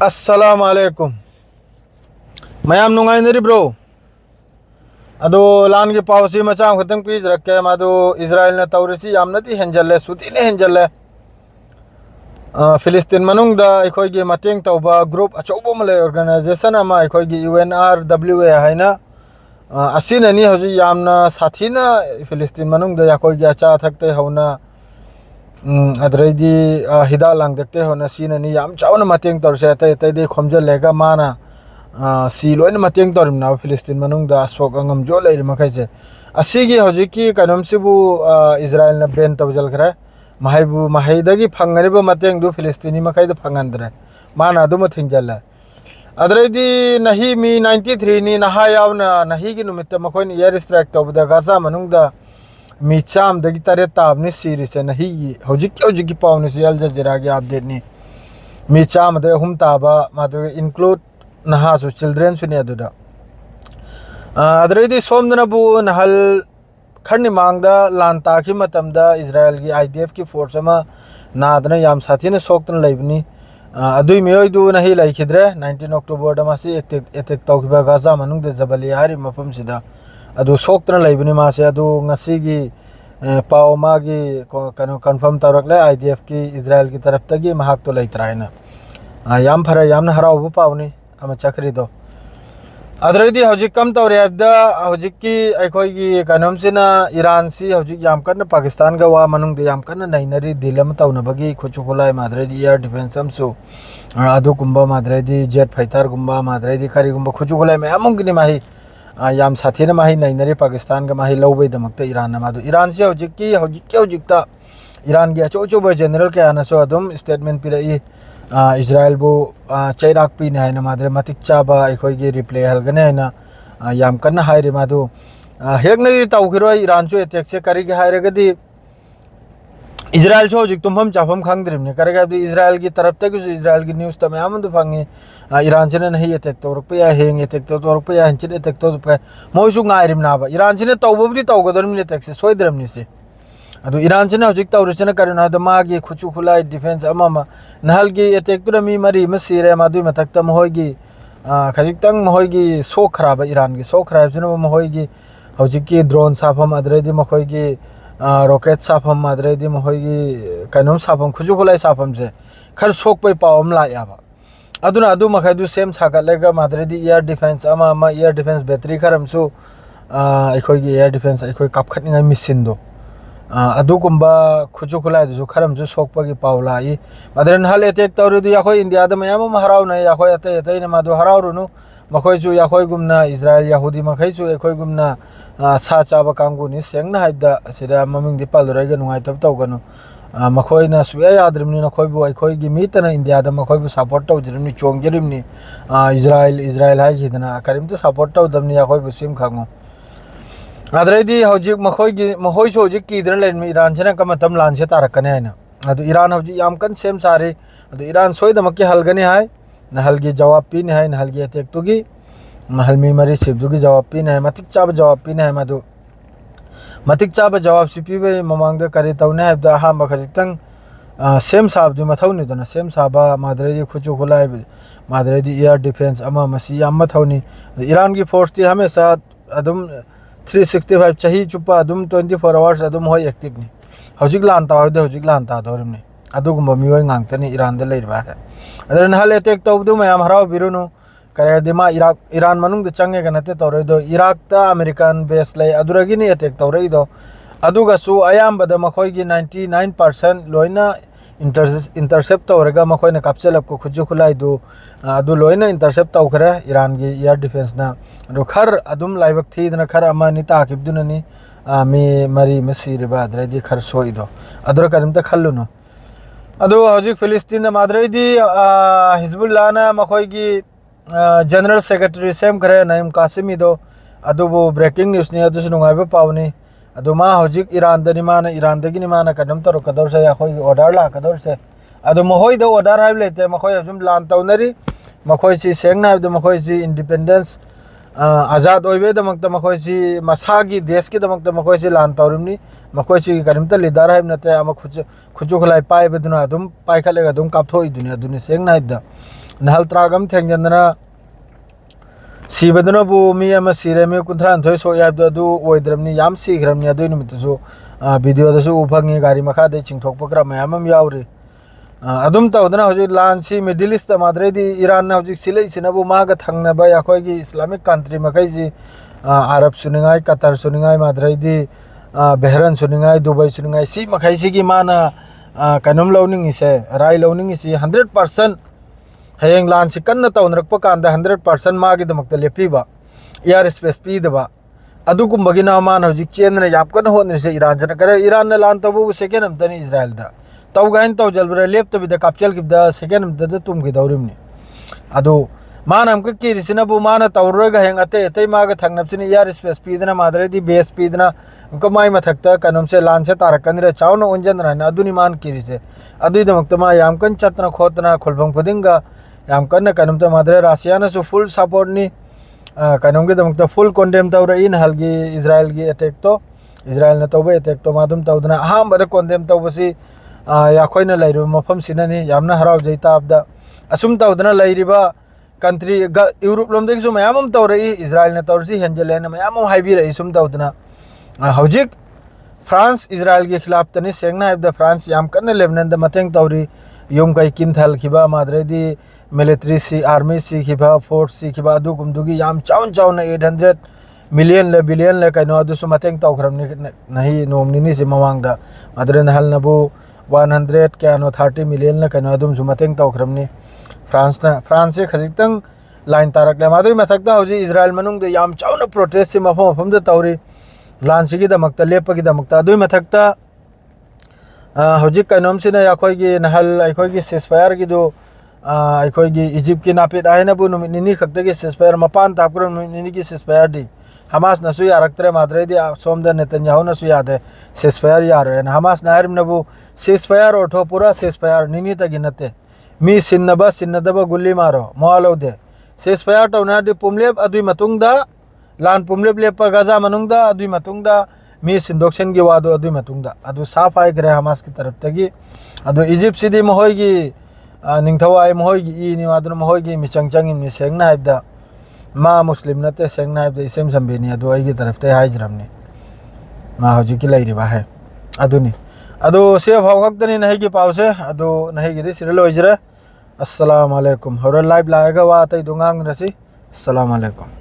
अस्सलामुअलैकुम मयाम नुंगाइनरी ब्रो अदो लान के पावसी मचा खतंग पीज रखे मादो इजराइल ने तौरसी यामनती हेंजल्ले सुतीने हेंजल्ले फिलिस्तीन मनुंग दा अखोई के मतेंग तौबा ग्रुप अचौबो मले ऑर्गेनाइजेशन अमा अखोई के UNRWA हाइना असिननी हजि यामना साथीना फिलिस्तीन मनुंग दा अखोई के अचा थकते होना अदरैदी हिदा लांगदकते होना सीननी याम चावना मतेंग तौरसे अतै अतै दे खोमजलेगा माना सी लोइन मतेंग तौरमना फिलिस्तीन मनुंग दा सोक अंगम जो लेर मखैसे असिगी हजिकी कनमसिबु इजराइल न बेन तौजल खरे mahaibu mahaidagi phangariba mateng du Filistini makaida phangandre mana du mathingjala adreidi nahi mi 93 ni naha yauna nahi gi numitta makoin air strike tawda Gaza manungda mi cham dagi tare tabni series nahi hojik pawni Al Jazeera gi update ni mi cham de hum taba madu include naha su children suni aduda adreidi somdana bu nahal खरनी मांगदा लान ताकि मतमदा Israel की IDF की force अमा नादना याम साथी ने सोक्तन लाइबनी अदुई मेय दु नहीं लाइखिद्रे 19 October दमासी attack तौखिबा Gaza मनुंग दे जबली हारि मफम सिदा अदु सोक्तन लाइबनी मासे अदु ngasi की पाव मागी कनो कंफर्म तौरकले IDF की इजराइल की तरफ तगी महाक तो लाइत्राइना याम फरा यामना हराउबु पावनी अमा चखरी दो अदरदी हजिक कम तौर हजिक की अखोई की कनमसिना ईरान सी हजिक याम कन्न पाकिस्तान का वा मनुंग दे याम कन्न नैनरी दिलम तौनबगी खुचुखुलाई मादरेदी एयर डिफेंस हमसु अदु कुंबा मादरेदी जेट फाइटर गुंबा मादरेदी करी गुंबा खुचुखुलाई में अमुंगनी माही याम साथीना माही नैनरी पाकिस्तान का माही लौबे दमकते ईरान मादु ईरान से हजिक ईरान की अचो जनरल के आना सो अदुम स्टेटमेंट पिरई इजराइल बो चैराक पी ने हाइना मादरे मतिक चाबा अखोई की रिप्ले हलगने हाइना याम कन्ना हाइरे मादु हेगनदी तौखिरो ईरान चो अटैक से करिगे हाइरगदी इजराइल चो हजिक तुम्फम चाफम खांगद्रिमने करेगादी इजराइल की तरफ तक इजराइल की न्यूज़ तमे आमंदु फंगे ईरान से नहीं अटैक तौरप या हेंग अटैक तौरप या हंचिन अटैक तौरप मोइसु गाइरिमनाबा ईरान से तौबबुदी तौगदरमने अटैक से सोइद्रमनि से अदु ईरान से हजिक तौरचना करिना द मागी खुचु खुलाई डिफेंस अमामा नहल की अटैक तुरा मी मरी मसीरे मादुई मथक्ता महोइगी खजिक्तंग महोइगी सो खराब ईरान की सो खराब जन महोइगी हजिक की ड्रोन साफम अदरेदी मखोइगी रॉकेट साफम अदरेदी महोइगी कनम साफम खुचु खुलाई साफम से खर सोक पे पावम लायाबा अदुना अदु मखैदु सेम सागलेगा मादरेदी एयर डिफेंस अमा एयर डिफेंस बैटरी खरमसु अखोइगी एयर डिफेंस अखोइ कापखनिंगा मिसिन दो अदुकुंबा खुचु खुलाई दु खरमसु सोकपगी पावलाई मदरन हल अटैक तौरदु याखोइ इंडिया द मयाम हराउना याखोइ अतै अतै न मादु हराउरुनु मखोइसु याखोइ गुमना इजराइल याहुदी मखैसु एखोइ गुमना सा चाबा कांगुनि सेंगना हाइदा सिदा ममिंग दि पालुराइगा नुंगाइ तब तौगनु मखोइना सुया याद्रिमनि नखोइबु अखोइगी मीतना इंडिया द मखोइबु सपोर्ट तौजरिमनि चोंगजरिमनि इजराइल हाइगिदना करिमते सपोर्ट तौदमनि याखोइबु सिम खांगु अदरदी हजिक मखोइसु हजिक कीदन लेन ईरान से कमतम लान से तारकने है अदु ईरान हजिक याम कन सेम सारे अदु ईरान सोइदमके हलगने है नहल की जवाब पीने है नहल की अटैक तुगी नहल मी मरी सिबदुगी जवाब पीने है मतिक चाब जवाब पीने है मदु मतिक चाब जवाब सिपीबे ममांग दे करे तौने है द हा मखजितंग सेम साब दु मथौनी दना सेम साबा मादरेदी खुचु खुलाई मादरेदी एयर डिफेंस अमा मसी याम मथौनी ईरान की फोर्स थी हमेशा अदुम 365 चाही चुप्पा अदुम 24 आवर्स अदुम होय एक्टिव नि हजिक लान तावदे हजिक लान ता दोरमनि अदुगुम मियोय गांगतनि ईरान दे लेरबा है अदरन हल अटैक तौबदु मयाम हराव बिरुनु करे दिमा ईरान मनुंग दे चंगे गनते तौरदो इराक ता अमेरिकन बेस ले अदुरगिनि अटैक तौरइदो अदुगसु अयामबद मखोयगी 99% लोइना इंटरसेप्ट तौरगा मखोयना कैप्चलअप को खुजु खुलाइदु अदु लोइना इंटरसेप्ट तौखरे ईरान की एयर डिफेंस ना अदु खर अदुम लाइबक थीदना खर अमानि ताकिबदुननि मी मरी मसीरबा अदरदी खर सोइदो अदुर करिमता खल्लुनो अदु हजिक फिलिस्तीन मादरेदी हिजबुल्लाह ना मखोयगी जनरल सेक्रेटरी सेम करे नईम कासिमी दो अदुबो ब्रेकिंग न्यूज़ नि अदुस नुंगाइबा पावनी अदुमा हजिक ईरान दनि माना ईरान दगिनि माना कदम तरो कदर से याखोय ऑर्डर ला कदर से अदु महोय द ऑर्डर हाइब लेते मखोय अजुम लान तौनरी मखोय सी सेंगना द मखोय सी इंडिपेंडेंस आजाद ओइबे दमक मखोय सी मसागी देश के दमक मखोय सी लान तौरमनी मखोय सी करिमता लीडर हाइब नते अम खुजु खुलाई पाइबे दुना अदुम पाइखलेगा अदुम कापथोइ दुनिया दुनि सेंगना हाइब द nahal tragam thengjandana sibadunabу mi ama sire mi kuntran thoi so yab do oidramni yam sigramni adu nimitusu video da su uphangi gari makha de chingthok pakra mayamam yauri adum tawdana hoji lan si middle east madre di iran na hoji silai sinabu maga thangna ba yakhoi gi islamic country makai ji arab suningai qatar suningai madre di behran suningai dubai suningai si makai si gi mana kanum loning ise rai loning isi 100% hayeng lan si kanna tawnrak pa kanda 100% magi damakta lepiba air space pi daba adu kumbagi na man hoji chen na yap kan ho ni se iran jana kare iran na lan tabu second am tani israel da taw gain taw jalbra lep to bi da kapchel gi da second am da tum gi dawrim ni adu manam ka ki risina bu mana tawra ga heng ate te ma ga thangnap chini air space pi dana madre di base pi dana ko mai ma thakta kanum se lan se tarakan re chawna unjan ra na adu ni man ki rise adu damakta ma yam kan chatna khotna kholbang pudinga yam kan kanum ta madre russia na su full support ni kanum ge damakta full condemn tawra in halgi israel gi attack to israel na tawba attack to madum tawdana aham bare condemn tawbasi ya khoina lairu mafam sinani yamna haraw jaita abda asum tawdana lairiba country europe lom dek su mayamam tawrai israel na tawrsi henjele na mayamam haibi rai sum tawdana hojik france israel ge khilaf tani sengna ibda france yam kan lebanon da mateng tawri yum kai kin thal khiba madre di military si army si khiba force si khiba adu gumdugi yam chaun chaun 800 million le billion le kaino adu su mateng tawkhram ni nahi nomni ni si mawangda madre na hal nabu 100 kano 30 million le kaino adum su mateng tawkhram ni france se khajitang line tarak le madui mathakta hoji israel manung de yam chauna protest si mafam mafam da tawri lan sigi da makta lepa gi da makta adui mathakta hoji kainom sina yakhoi gi nahal aikhoi gi ceasefire gi do aikhoi gi egypt ki napet aina bu nini khakta gi ceasefire mapan tapkram nini gi ceasefire di hamas na su yaraktre madre di somda netanyahu na su yade ceasefire yar en hamas na harim na bu ceasefire otho pura ceasefire nini ta ginate mi sinnadaba gulli maro moalo de ceasefire tawna di pumleb adui matungda lan pumleb lepa gaza manungda adui matungda mi sindokshen gi wado adui matungda adu safai gre hamas ki taraf tagi adu egypt sidi mohoi gi ningthawai mohoi gi ni wadu mohoi gi mi changchang in ni sengna haibda ma muslim nate sengna haibda isem sambeni adu ai gi taraf te haijramni ma hoji ki lairi ba hai adu ni adu se bhawak tani nahi gi pause adu nahi gi sirelo ijra assalamu alaikum hora live laega wa tai dungang rasi assalamu alaikum